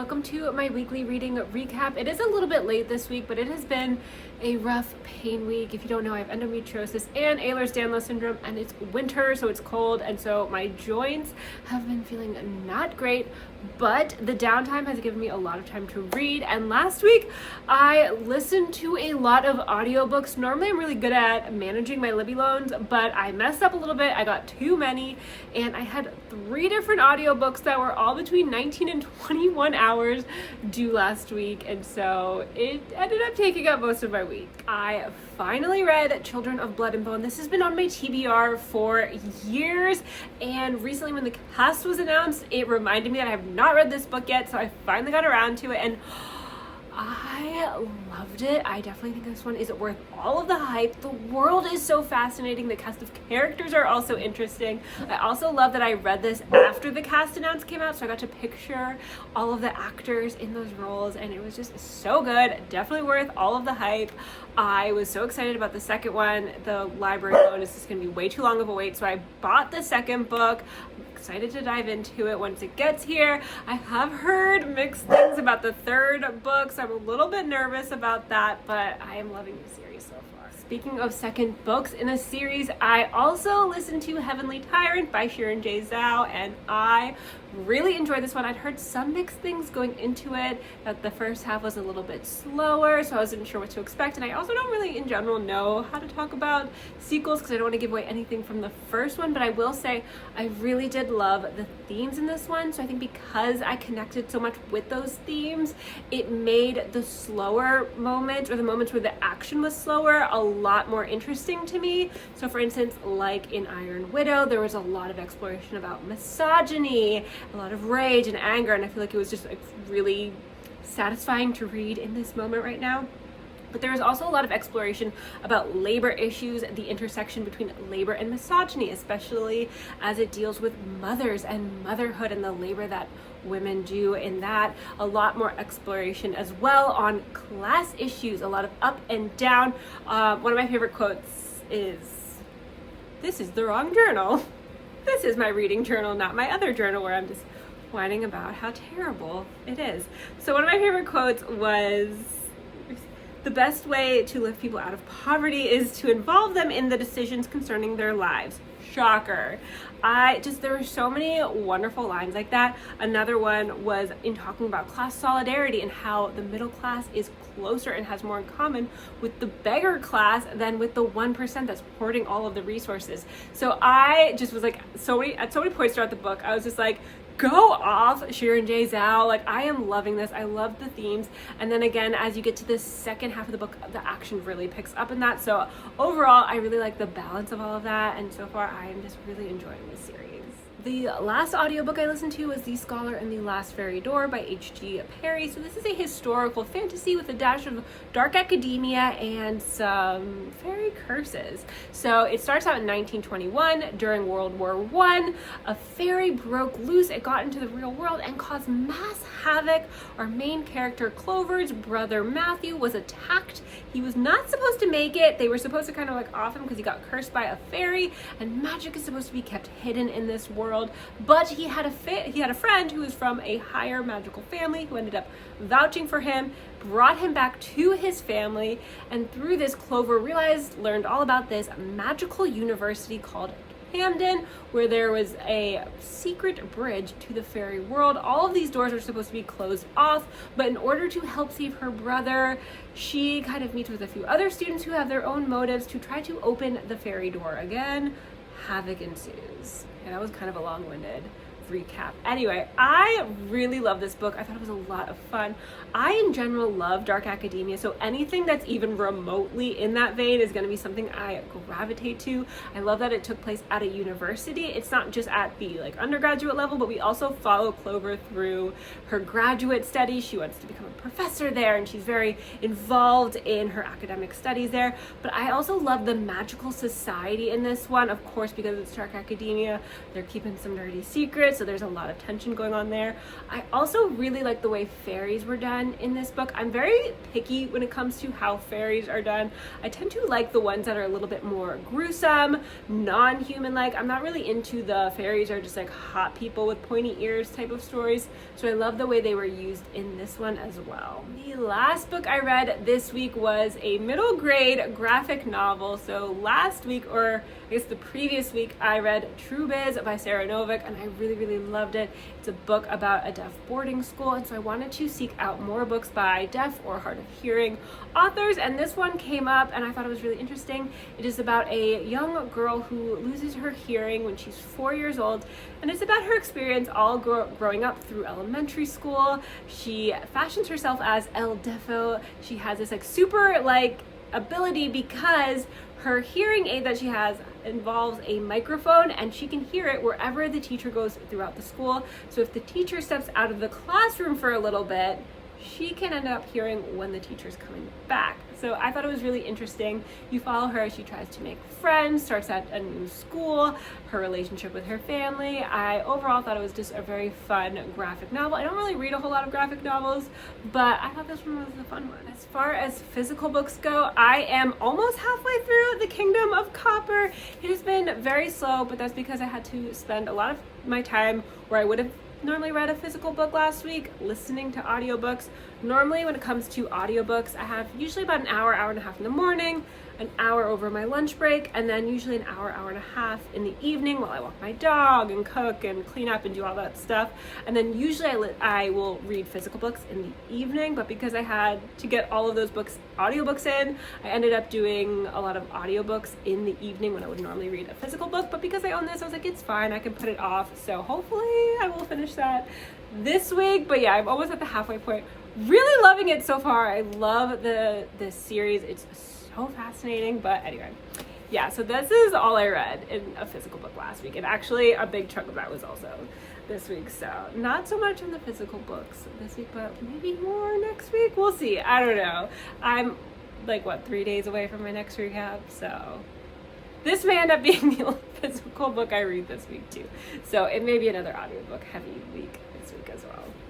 Welcome to my weekly reading recap. It is a little bit late this week, but it has been a rough pain week. If you don't know, I have endometriosis and Ehlers-Danlos syndrome, and it's winter, so it's cold, and so my joints have been feeling not great, but the downtime has given me a lot of time to read. And last week I listened to a lot of audiobooks. Normally I'm really good at managing my Libby loans, but I messed up a little bit. I got too many, and I had 3 different audiobooks that were all between 19 and 21 hours due last week, and so it ended up taking up most of my week. I finally read Children of Blood and Bone. This has been on my TBR for years, and recently when the cast was announced, it reminded me that I have not read this book yet, so I finally got around to it, and I loved it. I definitely think this one is worth all of the hype. The world is so fascinating. The cast of characters are also interesting. I also love that I read this after the cast announcement came out, so I got to picture all of the actors in those roles, and it was just so good. Definitely worth all of the hype. I was so excited about the second one. The library bonus is going to be way too long of a wait, so I bought the second book. I'm excited to dive into it once it gets here. I have heard mixed things about the third book, so I'm a little bit nervous about that, but I am loving the series so far. Speaking of second books in a series, I also listened to Heavenly Tyrant by Xiran Zhao, and I really enjoyed this one. I'd heard some mixed things going into it, that the first half was a little bit slower, so I wasn't sure what to expect, and I also don't really in general know how to talk about sequels because I don't want to give away anything from the first one, but I will say I really did love the themes in this one, so I think because I connected so much with those themes, it made the slower moments, or the moments where the action was slower, a lot more interesting to me. So for instance, like in Iron Widow, there was a lot of exploration about misogyny, a lot of rage and anger, and I feel like it was just like really satisfying to read in this moment right now. But there is also a lot of exploration about labor issues, the intersection between labor and misogyny, especially as it deals with mothers and motherhood and the labor that women do in that. A lot more exploration as well on class issues, a lot of up and down. One of my favorite quotes is, "This is the wrong journal." This is my reading journal, not my other journal where I'm just whining about how terrible it is. So one of my favorite quotes was, "The best way to lift people out of poverty is to involve them in the decisions concerning their lives." Shocker. There were so many wonderful lines like that. Another one was in talking about class solidarity and how the middle class is closer and has more in common with the beggar class than with the 1% that's hoarding all of the resources. So I just was like, at so many points throughout the book, I was just like, go off, Xiran Zhao. Like, I am loving this. I love the themes. And then again, as you get to the second half of the book, the action really picks up in that. So overall, I really like the balance of all of that. And so far, I am just really enjoying this series. The last audiobook I listened to was The Scholar and the Last Fairy Door by H.G. Parry. So this is a historical fantasy with a dash of dark academia and some fairy curses. So it starts out in 1921 during World War I. A fairy broke loose. It got into the real world and caused mass havoc. Our main character, Clover's brother Matthew, was attacked. He was not supposed to make it. They were supposed to kind of like off him because he got cursed by a fairy, and magic is supposed to be kept hidden in this world. But he had a friend who was from a higher magical family who ended up vouching for him, brought him back to his family, and through this, Clover learned all about this magical university called Camden, where there was a secret bridge to the fairy world. All of these doors are supposed to be closed off, but in order to help save her brother, she kind of meets with a few other students who have their own motives to try to open the fairy door again. Havoc ensues. And that was kind of a long-winded recap. Anyway, I really love this book. I thought it was a lot of fun. I in general love dark academia, so anything that's even remotely in that vein is going to be something I gravitate to. I love that it took place at a university. It's not just at the undergraduate level, but we also follow Clover through her graduate studies. She wants to become a professor there, and she's very involved in her academic studies there. But I also love the magical society in this one, of course, because it's dark academia. They're keeping some dirty secrets. so there's a lot of tension going on there. I also really like the way fairies were done in this book. I'm very picky when it comes to how fairies are done. I tend to like the ones that are a little bit more gruesome, non-human-like. I'm not really into the fairies are just like hot people with pointy ears type of stories, so I love the way they were used in this one as well. The last book I read this week was a middle grade graphic novel. So last week, or I guess the previous week, I read True Biz by Sarah Novick, and I really loved it. It's a book about a deaf boarding school, and so I wanted to seek out more books by deaf or hard of hearing authors, and this one came up and I thought it was really interesting. It is about a young girl who loses her hearing when she's 4 years old, and it's about her experience all growing up through elementary school. She fashions herself as El Deafo. She has this like super like ability because her hearing aid that she has involves a microphone, and she can hear it wherever the teacher goes throughout the school. So if the teacher steps out of the classroom for a little bit, she can end up hearing when the teacher's coming back. So I thought it was really interesting. You follow her as she tries to make friends, starts at a new school, her relationship with her family. I overall thought it was just a very fun graphic novel. I don't really read a whole lot of graphic novels, but I thought this one was a fun one. As far as physical books go, I am almost halfway through The Kingdom of Copper. It has been very slow, but that's because I had to spend a lot of my time where I would have normally read a physical book last week listening to audiobooks. Normally when it comes to audiobooks, I have usually about an hour and a half in the morning, an hour over my lunch break, and then usually an hour and a half in the evening while I walk my dog and cook and clean up and do all that stuff. And then usually I will read physical books in the evening, but because I had to get all of those audiobooks in, I ended up doing a lot of audiobooks in the evening when I would normally read a physical book. But because I own this, I was like, it's fine, I can put it off. So hopefully I will finish that this week. But yeah, I'm almost at the halfway point. Really loving it so far. I love this series. It's so fascinating. But anyway, yeah, so this is all I read in a physical book last week, and actually a big chunk of that was also this week. So not so much in the physical books this week, but maybe more next week. We'll see. I don't know. I'm like 3 days away from my next recap, so this may end up being the only physical book I read this week too. So it may be another audiobook heavy week this week as well.